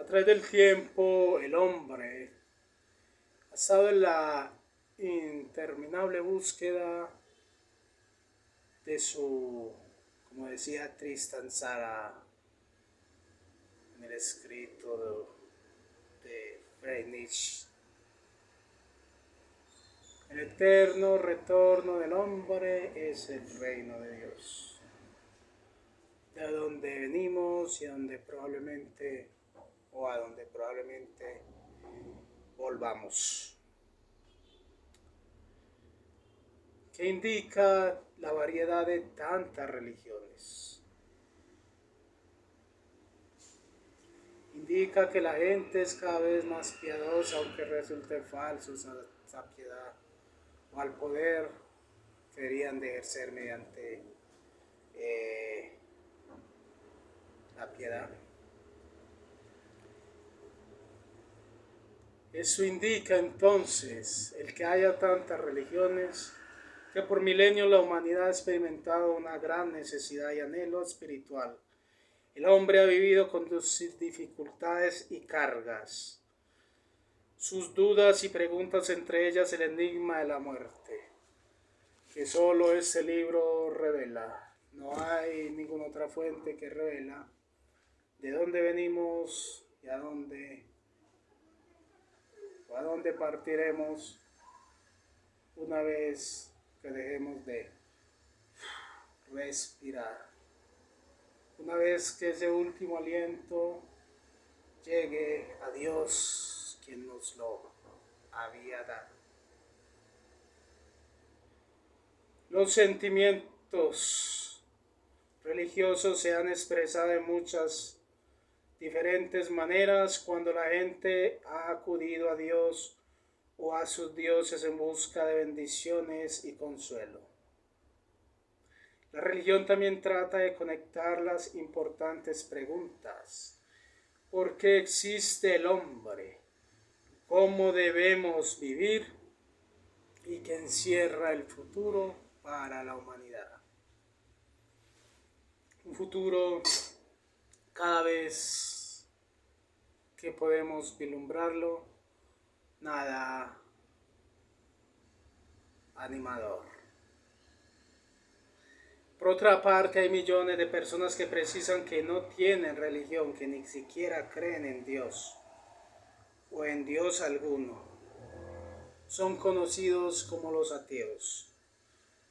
través del tiempo, el hombre ha estado en la interminable búsqueda de su, como decía Tristan Tzara en el escrito de Friedrich Nietzsche, el eterno retorno del hombre es el reino de Dios, de donde venimos y a donde probablemente volvamos. Que indica la variedad de tantas religiones. Indica que la gente es cada vez más piadosa, aunque resulte falso esa piedad, o al poder que deberían de ejercer mediante la piedad. Eso indica entonces el que haya tantas religiones, que por milenios la humanidad ha experimentado una gran necesidad y anhelo espiritual. El hombre ha vivido con sus dificultades y cargas, sus dudas y preguntas, entre ellas el enigma de la muerte, que solo este libro revela. No hay ninguna otra fuente que revela de dónde venimos y a dónde partiremos una vez que dejemos de respirar. Una vez que ese último aliento llegue a Dios, quien nos lo había dado. Los sentimientos religiosos se han expresado de muchas diferentes maneras cuando la gente ha acudido a Dios o a sus dioses en busca de bendiciones y consuelo. La religión también trata de conectar las importantes preguntas. ¿Por qué existe el hombre? ¿Cómo debemos vivir? ¿Y qué encierra el futuro para la humanidad? Un futuro cada vez que podemos vislumbrarlo, nada animador. Por otra parte, hay millones de personas que precisan que no tienen religión, que ni siquiera creen en Dios o en Dios alguno. Son conocidos como los ateos.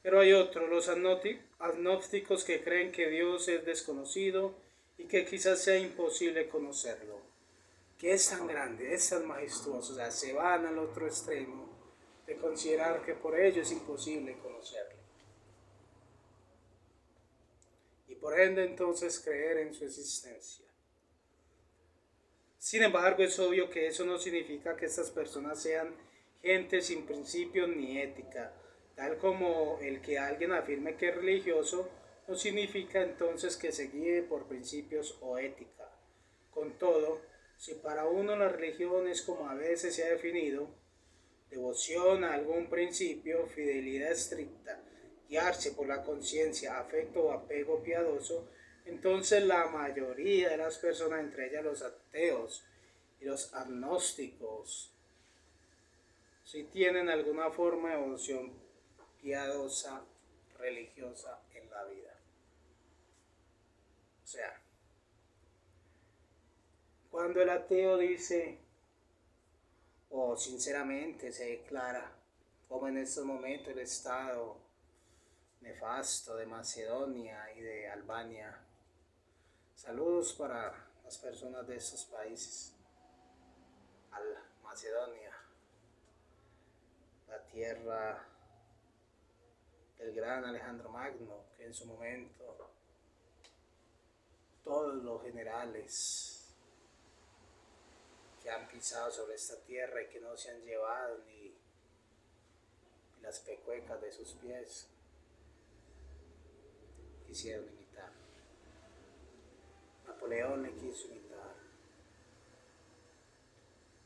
Pero hay otros, los agnósticos, que creen que Dios es desconocido y que quizás sea imposible conocerlo. Que es tan grande, es tan majestuoso, o sea, se van al otro extremo de considerar que por ello es imposible conocerlo. Y por ende entonces creer en su existencia. Sin embargo, es obvio que eso no significa que estas personas sean gente sin principios ni ética. Tal como el que alguien afirme que es religioso, no significa entonces que se guíe por principios o ética. Con todo, si para uno la religión es como a veces se ha definido, devoción a algún principio, fidelidad estricta, guiarse por la conciencia, afecto o apego piadoso, entonces la mayoría de las personas, entre ellas los ateos y los agnósticos, si tienen alguna forma de devoción piadosa, religiosa en la vida. O sea, cuando el ateo dice, o sinceramente se declara, como en estos momentos el estado nefasto de Macedonia y de Albania. Saludos para las personas de estos países. Macedonia, la tierra del gran Alejandro Magno, que en su momento todos los generales que han pisado sobre esta tierra y que no se han llevado ni las pecuecas de sus pies quisieron imitar. Napoleón le quiso imitar.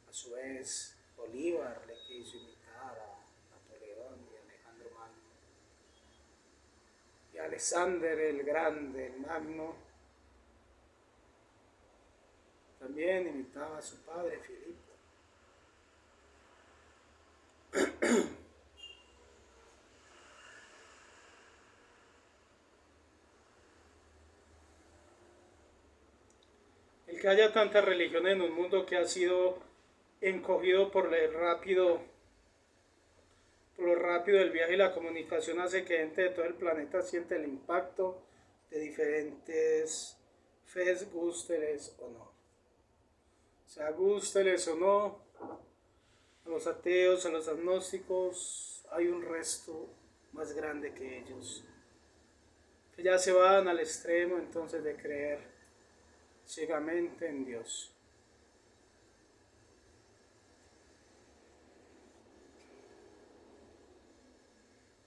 A su vez, Bolívar le quiso imitar a Napoleón y Alejandro Magno. Y Alexander el Grande, el Magno, también imitaba a su padre Filipo. El que haya tanta religión en un mundo que ha sido encogido por lo rápido del viaje y la comunicación hace que gente de todo el planeta siente el impacto de diferentes fes, gústeles o no. O sea, gústeles o no, a los ateos, a los agnósticos, hay un resto más grande que ellos, que ya se van al extremo entonces de creer ciegamente en Dios.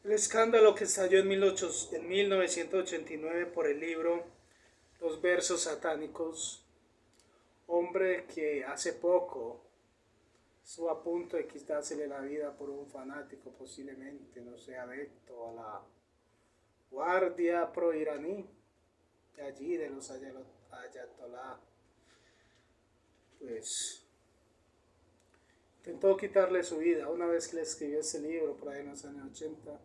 El escándalo que estalló en 1989 por el libro Los versos satánicos, hombre que hace poco estuvo a punto de quitársele la vida por un fanático, posiblemente, no sé, adepto a la guardia pro-iraní de allí, de los ayatolá, pues intentó quitarle su vida. Una vez que le escribió ese libro, por ahí en los años 80,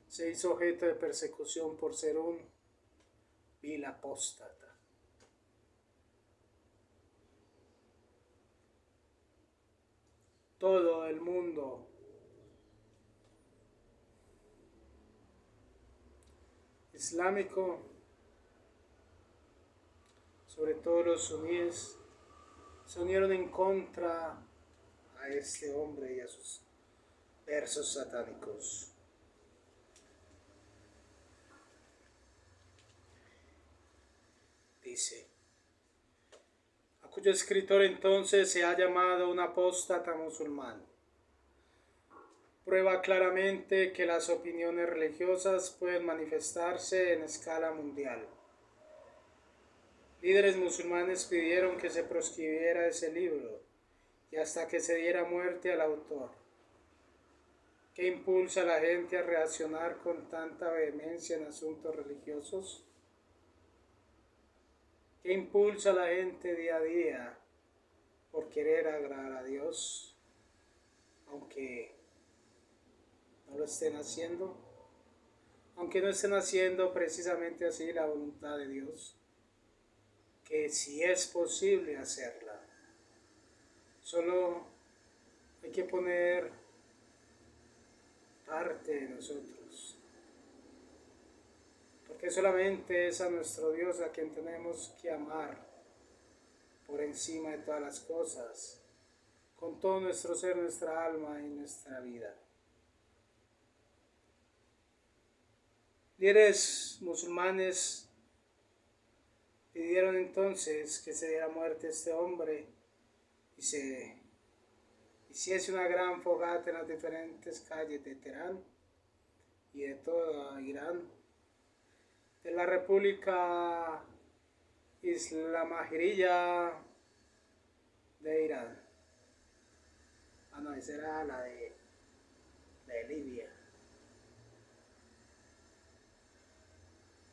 se hizo objeto de persecución por ser un vil apóstata. Todo el mundo islámico, sobre todo los suníes, se unieron en contra a este hombre y a sus versos satánicos. Dice, a cuyo escritor entonces se ha llamado un apóstata musulmán. Prueba claramente que las opiniones religiosas pueden manifestarse en escala mundial. Líderes musulmanes pidieron que se proscribiera ese libro y hasta que se diera muerte al autor. ¿Qué impulsa a la gente a reaccionar con tanta vehemencia en asuntos religiosos? ¿Qué impulsa a la gente día a día por querer agradar a Dios, aunque no lo estén haciendo? Aunque no estén haciendo precisamente así la voluntad de Dios, que sí es posible hacerla. Solo hay que poner parte de nosotros, porque solamente es a nuestro Dios a quien tenemos que amar por encima de todas las cosas, con todo nuestro ser, nuestra alma y nuestra vida. Líderes musulmanes pidieron entonces que se diera muerte a este hombre y se hiciese una gran fogata en las diferentes calles de Teherán y de toda Irán, de la República Islamajiriya de Irán. No, esa era la de Libia.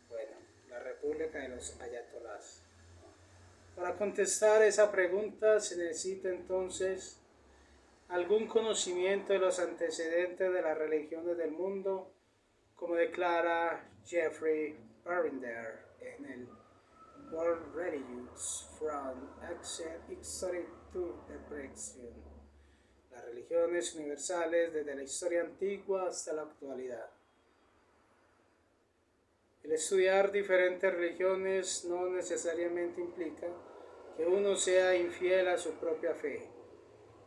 Bueno, la República de los Ayatolás. Para contestar esa pregunta se necesita entonces algún conocimiento de los antecedentes de las religiones del mundo, como declara Jeffrey Barinder en el World Religions from Ancient History to the Present, las religiones universales desde la historia antigua hasta la actualidad. El estudiar diferentes religiones no necesariamente implica que uno sea infiel a su propia fe.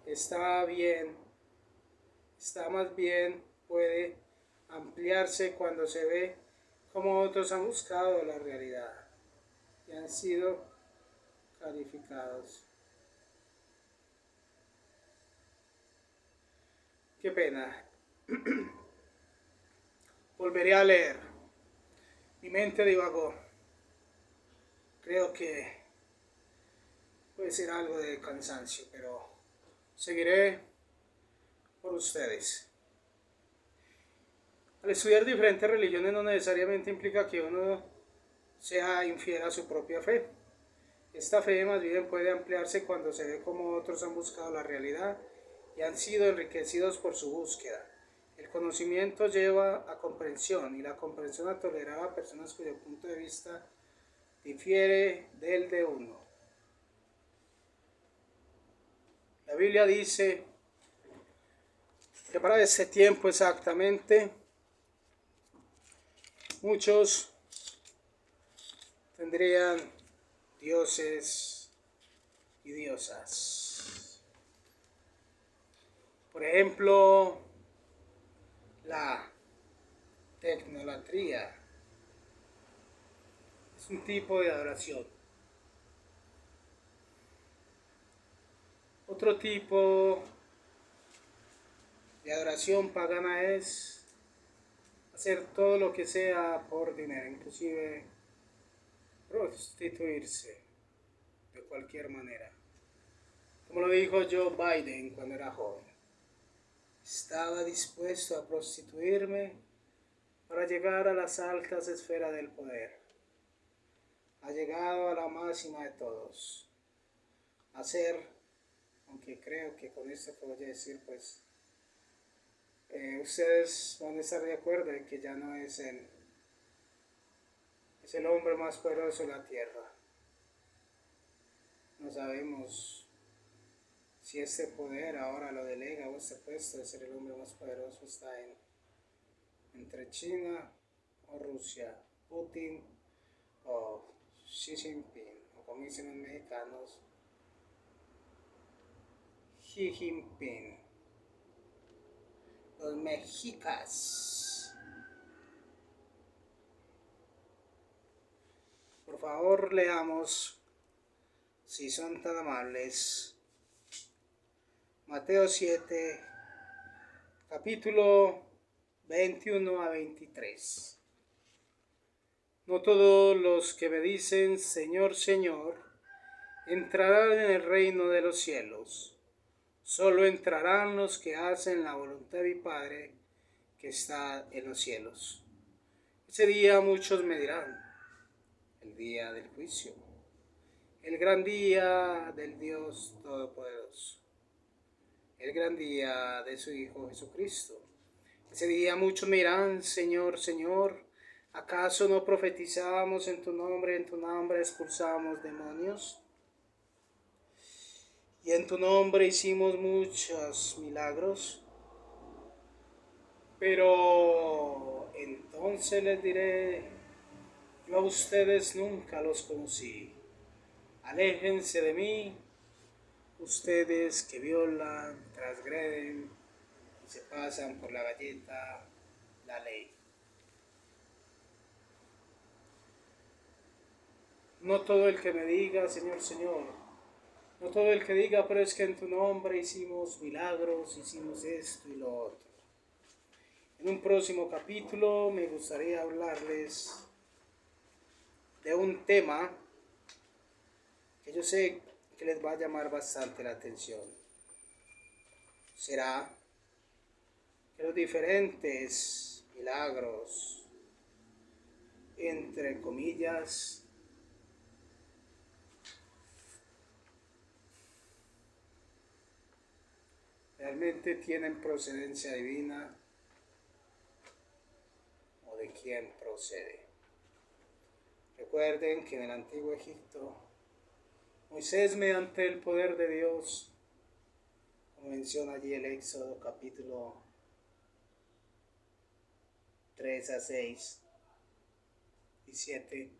Está más bien puede ampliarse cuando se ve cómo otros han buscado la realidad y han sido calificados. Qué pena. Volveré a leer. Mi mente divagó. Creo que puede ser algo de cansancio, pero seguiré por ustedes. Al estudiar diferentes religiones no necesariamente implica que uno sea infiel a su propia fe. Esta fe más bien puede ampliarse cuando se ve como otros han buscado la realidad y han sido enriquecidos por su búsqueda. El conocimiento lleva a comprensión y la comprensión a tolerar a personas cuyo punto de vista difiere del de uno. La Biblia dice que para ese tiempo exactamente muchos tendrían dioses y diosas. Por ejemplo, la tecnolatría es un tipo de adoración. Otro tipo de adoración pagana es hacer todo lo que sea por dinero, inclusive prostituirse de cualquier manera. Como lo dijo Joe Biden cuando era joven. Estaba dispuesto a prostituirme para llegar a las altas esferas del poder. Ha llegado a la máxima de todos. A ser, aunque creo que con esto que voy a decir, pues ustedes van a estar de acuerdo en que ya no es el hombre más poderoso de la tierra. No sabemos si este poder ahora lo delega o este puesto de ser el hombre más poderoso está entre China o Rusia, Putin o Xi Jinping, o como dicen los mexicanos, Xi Jinping. Los mexicas. Por favor, leamos, si son tan amables, Mateo 7, capítulo 21 a 23. No todos los que me dicen Señor, Señor, entrarán en el reino de los cielos. Solo entrarán los que hacen la voluntad de mi Padre que está en los cielos. Ese día muchos me dirán, el día del juicio, el gran día del Dios Todopoderoso, el gran día de su Hijo Jesucristo. Ese día muchos me dirán, Señor, Señor, ¿acaso no profetizábamos en tu nombre expulsábamos demonios? Y en tu nombre hicimos muchos milagros. Pero entonces les diré, yo a ustedes nunca los conocí. Aléjense de mí, ustedes que violan, transgreden y se pasan por la galleta la ley. No todo el que me diga, Señor, Señor, no todo el que diga, pero es que en tu nombre hicimos milagros, hicimos esto y lo otro. En un próximo capítulo me gustaría hablarles de un tema que yo sé que les va a llamar bastante la atención. Será que los diferentes milagros, entre comillas, realmente tienen procedencia divina o de quién procede. Recuerden que en el antiguo Egipto, Moisés, mediante el poder de Dios, como menciona allí el Éxodo capítulo 3 a 6 y 7,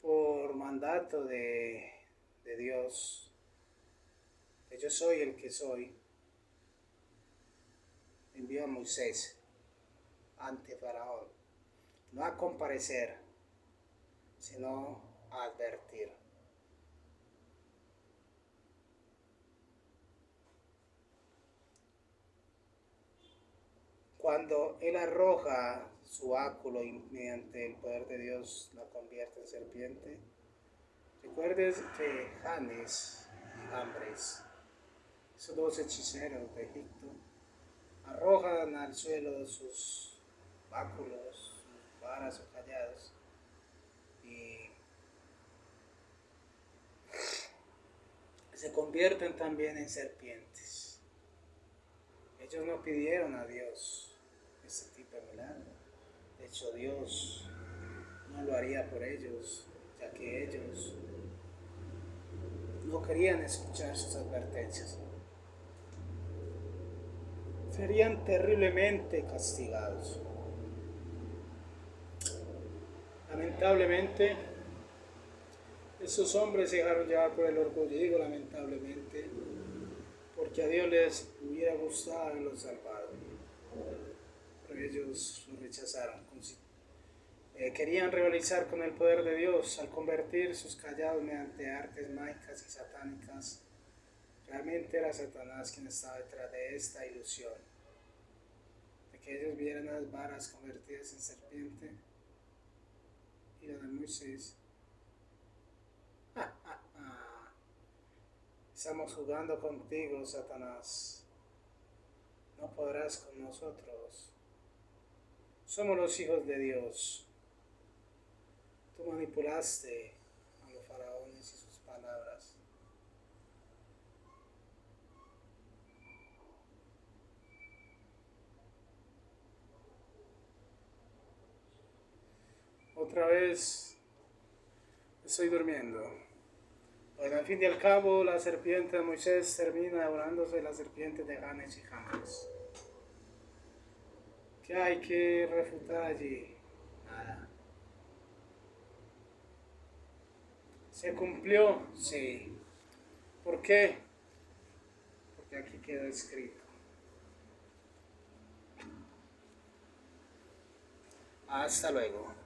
por mandato de Dios, que yo soy el que soy, envió a Moisés ante Faraón, no a comparecer, sino a advertir. Cuando él arroja su báculo y mediante el poder de Dios la convierte en serpiente, recuerden que Janes y Jambres, esos dos hechiceros de Egipto, arrojan al suelo sus báculos, sus varas o callados, y se convierten también en serpientes. Ellos no pidieron a Dios ese tipo de milagro. De hecho, Dios no lo haría por ellos, ya que ellos no querían escuchar sus advertencias. Serían terriblemente castigados. Lamentablemente, esos hombres se dejaron llevar por el orgullo. Digo lamentablemente, porque a Dios les hubiera gustado haberlos salvado. Pero ellos lo rechazaron. Querían rivalizar con el poder de Dios al convertir sus callados mediante artes mágicas y satánicas. Realmente era Satanás quien estaba detrás de esta ilusión, de que ellos vieran las varas convertidas en serpiente y la de Moisés. Estamos jugando contigo, Satanás. No podrás con nosotros. Somos los hijos de Dios. Tú manipulaste a los faraones y sus palabras. Otra vez estoy durmiendo. Bueno, al fin y al cabo, la serpiente de Moisés termina devorándose la serpiente de Janes y Jambres. ¿Qué hay que refutar allí? Nada. ¿Se cumplió? Sí. ¿Por qué? Porque aquí queda escrito. Hasta luego.